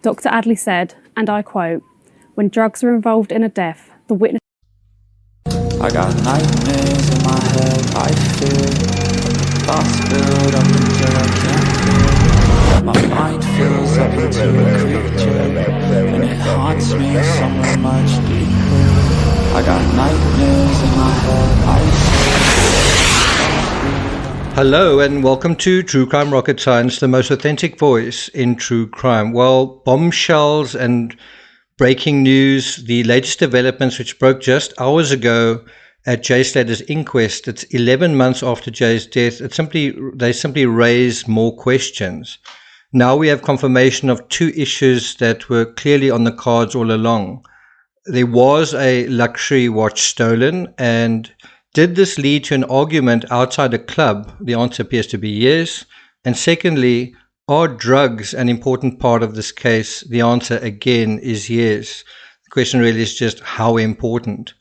Dr. Adley said, and I quote, "When drugs are involved in a death, the witness..." I got nightmares in my head, I fear thoughts build up until I can't feel. My mind fills up into a creature, and it haunts me somewhere much deeper. I got nightmares in my head, I fear. Hello and welcome to True Crime Rocket Science, the most authentic voice in true crime. Well, bombshells and breaking news, the latest developments which broke just hours ago at Jay Slater's inquest. It's 11 months after Jay's death. They simply raise more questions. Now we have confirmation of two issues that were clearly on the cards all along. There was a luxury watch stolen, and did this lead to an argument outside a club? The answer appears to be yes. And secondly, are drugs an important part of this case? The answer again is yes. The question really is just how important.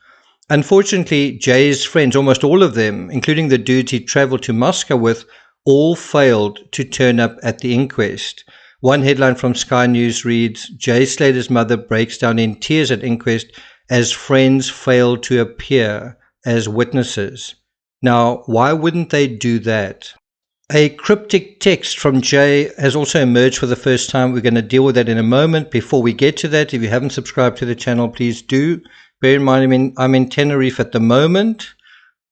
Unfortunately, Jay's friends, almost all of them, including the dudes he traveled to Moscow with, all failed to turn up at the inquest. One headline from Sky News reads, "Jay Slater's mother breaks down in tears at inquest as friends fail to appear as witnesses." Now, why wouldn't they do that? A cryptic text from Jay has also emerged for the first time. We're going to deal with that in a moment. Before we get to that, if you haven't subscribed to the channel, please do. Bear in mind, I'm in Tenerife at the moment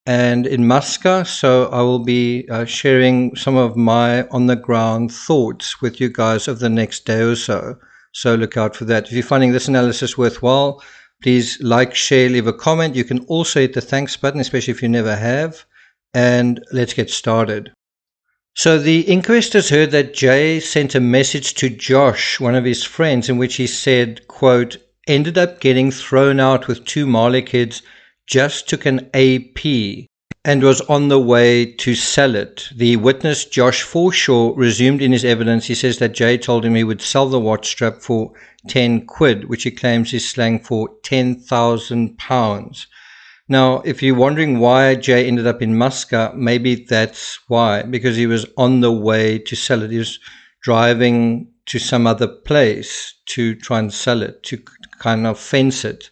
and in Moscow, so I will be sharing some of my on-the-ground thoughts with you guys over the next day or so. So look out for that. If you're finding this analysis worthwhile, please like, share, leave a comment. You can also hit the thanks button, especially if you never have. And let's get started. So the inquestors heard that Jay sent a message to Josh, one of his friends, in which he said, quote, "Ended up getting thrown out with two Marley kids, just took an AP and was on the way to sell it." The witness, Josh Forshaw, resumed in his evidence. He says that Jay told him he would sell the watch strap for 10 quid, which he claims is slang for 10,000 pounds. Now, if you're wondering why Jay ended up in Moscow, maybe that's why, because he was on the way to sell it. He was driving to some other place to try and sell it, to kind of fence it.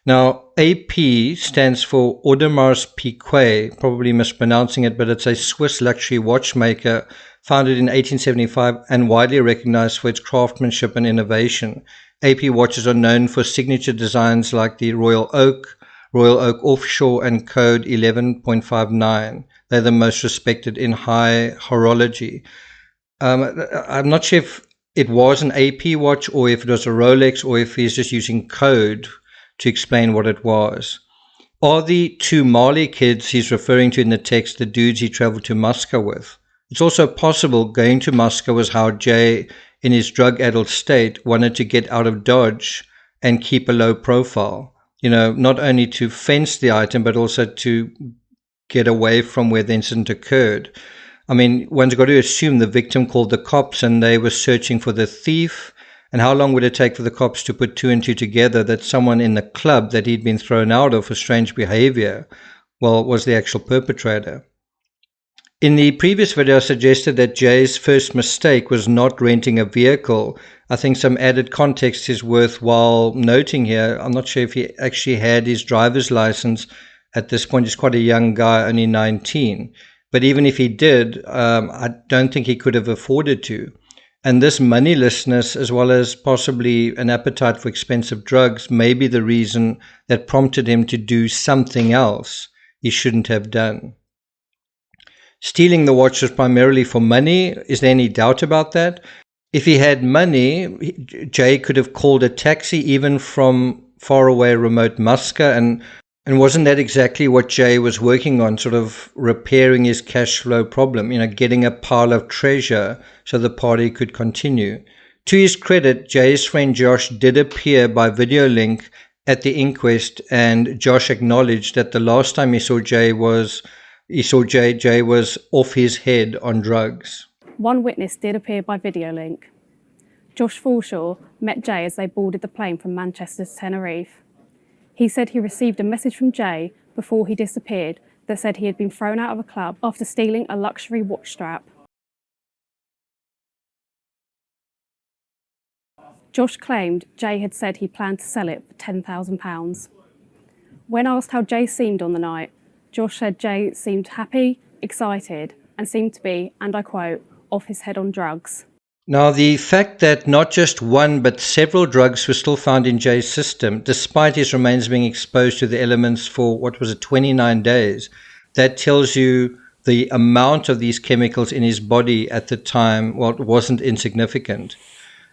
Now, AP stands for Audemars Piguet, probably mispronouncing it, but it's a Swiss luxury watchmaker founded in 1875 and widely recognized for its craftsmanship and innovation. AP watches are known for signature designs like the Royal Oak Offshore, and Code 11.59. They're the most respected in high horology. I'm not sure if it was an AP watch or if it was a Rolex or if he's just using code to explain what it was. Are the two Marley kids he's referring to in the text the dudes he traveled to Moscow with? It's also possible going to Moscow was how Jay, in his drug-addled state, wanted to get out of Dodge and keep a low profile. You know, not only to fence the item, but also to get away from where the incident occurred. I mean, one's got to assume the victim called the cops and they were searching for the thief. And how long would it take for the cops to put two and two together that someone in the club that he'd been thrown out of for strange behavior, well, was the actual perpetrator? In the previous video, I suggested that Jay's first mistake was not renting a vehicle. I think some added context is worthwhile noting here. I'm not sure if he actually had his driver's license at this point. He's quite a young guy, only 19. But even if he did, I don't think he could have afforded to. And this moneylessness, as well as possibly an appetite for expensive drugs, may be the reason that prompted him to do something else he shouldn't have done. Stealing the watch was primarily for money. Is there any doubt about that? If he had money, Jay could have called a taxi even from far away remote Moscow. And wasn't that exactly what Jay was working on, sort of repairing his cash flow problem, you know, getting a pile of treasure so the party could continue? To his credit, Jay's friend Josh did appear by video link at the inquest, and Josh acknowledged that the last time he saw Jay was off his head on drugs. One witness did appear by video link. Josh Forshaw met Jay as they boarded the plane from Manchester to Tenerife. He said he received a message from Jay before he disappeared that said he had been thrown out of a club after stealing a luxury watch strap. Josh claimed Jay had said he planned to sell it for £10,000. When asked how Jay seemed on the night, Josh said Jay seemed happy, excited, and seemed to be, and I quote, off his head on drugs. Now, the fact that not just one but several drugs were still found in Jay's system, despite his remains being exposed to the elements for, 29 days, that tells you the amount of these chemicals in his body at the time, it wasn't insignificant.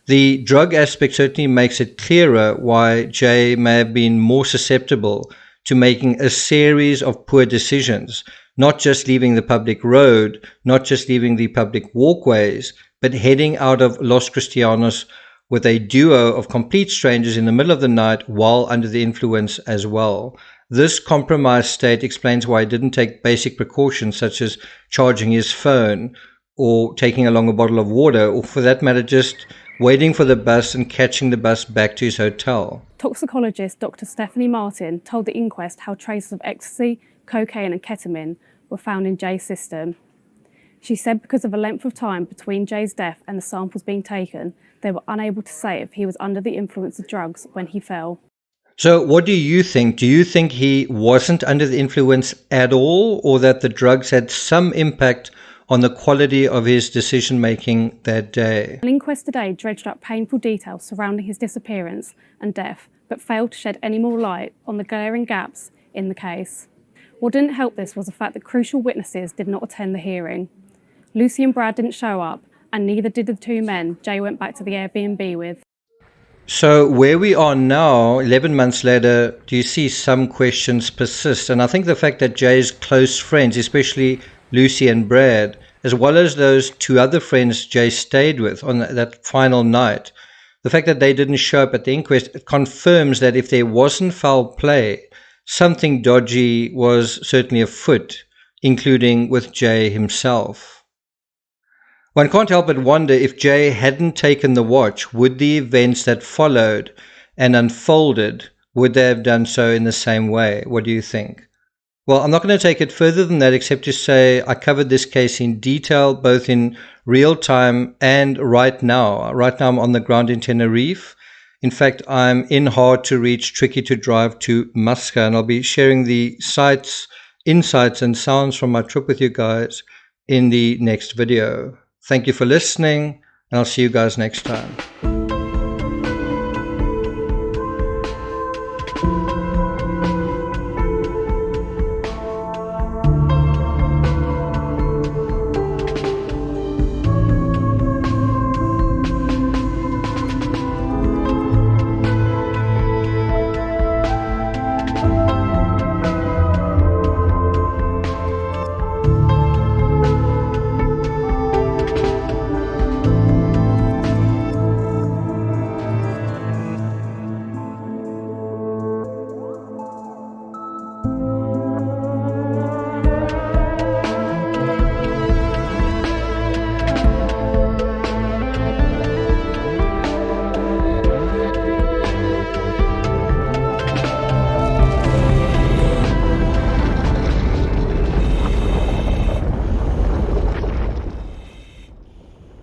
The drug aspect certainly makes it clearer why Jay may have been more susceptible to making a series of poor decisions, not just leaving the public road, not just leaving the public walkways, but heading out of Los Cristianos with a duo of complete strangers in the middle of the night while under the influence as well. This compromised state explains why he didn't take basic precautions such as charging his phone or taking along a bottle of water, or for that matter just waiting for the bus and catching the bus back to his hotel. Toxicologist Dr. Stephanie Martin told the inquest how traces of ecstasy, cocaine and ketamine were found in Jay's system. She said because of the length of time between Jay's death and the samples being taken, they were unable to say if he was under the influence of drugs when he fell. So what do you think? Do you think he wasn't under the influence at all, or that the drugs had some impact on the quality of his decision-making that day? An inquest today dredged up painful details surrounding his disappearance and death, but failed to shed any more light on the glaring gaps in the case. What didn't help this was the fact that crucial witnesses did not attend the hearing. Lucy and Brad didn't show up, and neither did the two men Jay went back to the Airbnb with. So where we are now, 11 months later, do you see some questions persist? And I think the fact that Jay's close friends, especially Lucy and Brad, as well as those two other friends Jay stayed with on that final night, the fact that they didn't show up at the inquest confirms that if there wasn't foul play, something dodgy was certainly afoot, including with Jay himself. One can't help but wonder if Jay hadn't taken the watch, would the events that followed and unfolded, would they have done so in the same way? What do you think? Well, I'm not going to take it further than that, except to say I covered this case in detail, both in real time and right now. Right now I'm on the ground in Tenerife. In fact, I'm in hard to reach, tricky to drive to Musca, and I'll be sharing the sights, insights and sounds from my trip with you guys in the next video. Thank you for listening, and I'll see you guys next time.